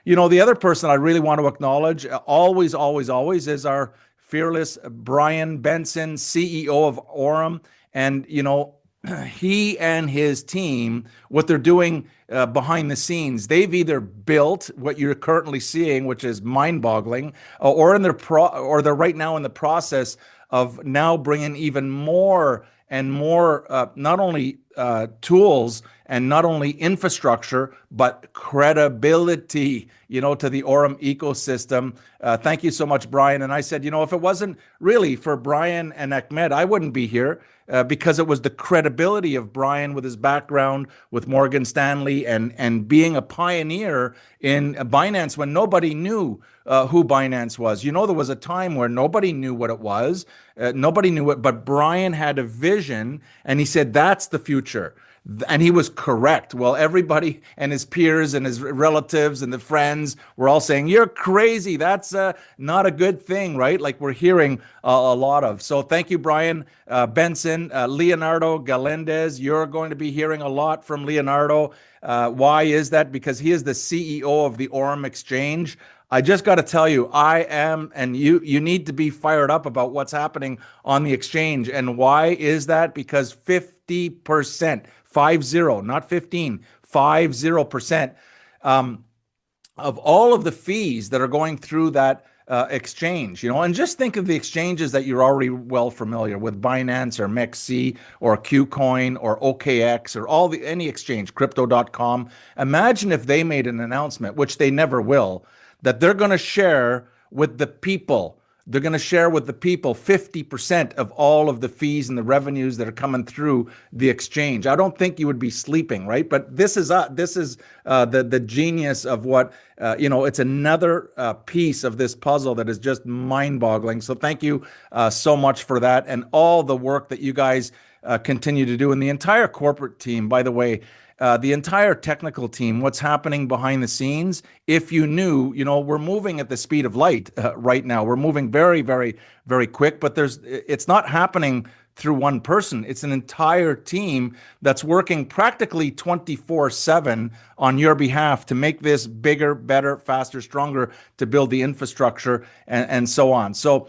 The other person I really want to acknowledge, always, always, always, is our fearless Bryan Benson, CEO of Orem. And, he and his team, what they're doing behind the scenes, they've either built what you're currently seeing, which is mind-boggling, or they're right now in the process of now bringing even more and more, not only tools and not only infrastructure, but credibility, to the Orem ecosystem. Thank you so much, Bryan. And I said, if it wasn't really for Bryan and Ahmed, I wouldn't be here. Because it was the credibility of Bryan with his background with Morgan Stanley and being a pioneer in Binance when nobody knew who Binance was. There was a time where nobody knew what it was. Nobody knew it, but Bryan had a vision and he said, that's the future. And he was correct. Well, everybody and his peers and his relatives and the friends were all saying, you're crazy. That's not a good thing, right? Like we're hearing a lot of. So thank you, Bryan. Benson, Leonardo Galindez, you're going to be hearing a lot from Leonardo. Why is that? Because he is the CEO of the Orem Exchange. I just got to tell you, I am, and you need to be fired up about what's happening on the exchange. And why is that? Because 50%, 50, not 15, 50%, of all of the fees that are going through that exchange, and just think of the exchanges that you're already well familiar with, Binance or MEXC or KuCoin or OKX or any exchange, crypto.com. Imagine if they made an announcement, which they never will, that they're going to share with the people. They're going to share with the people 50% of all of the fees and the revenues that are coming through the exchange. I don't think you would be sleeping, right? But this is the genius of what it's another piece of this puzzle that is just mind-boggling. So thank you so much for that and all the work that you guys continue to do, and the entire corporate team, by the way. The entire technical team, what's happening behind the scenes. If you knew, we're moving at the speed of light right now. We're moving very, very, very quick, but it's not happening through one person. It's an entire team that's working practically 24/7 on your behalf to make this bigger, better, faster, stronger, to build the infrastructure and so on. So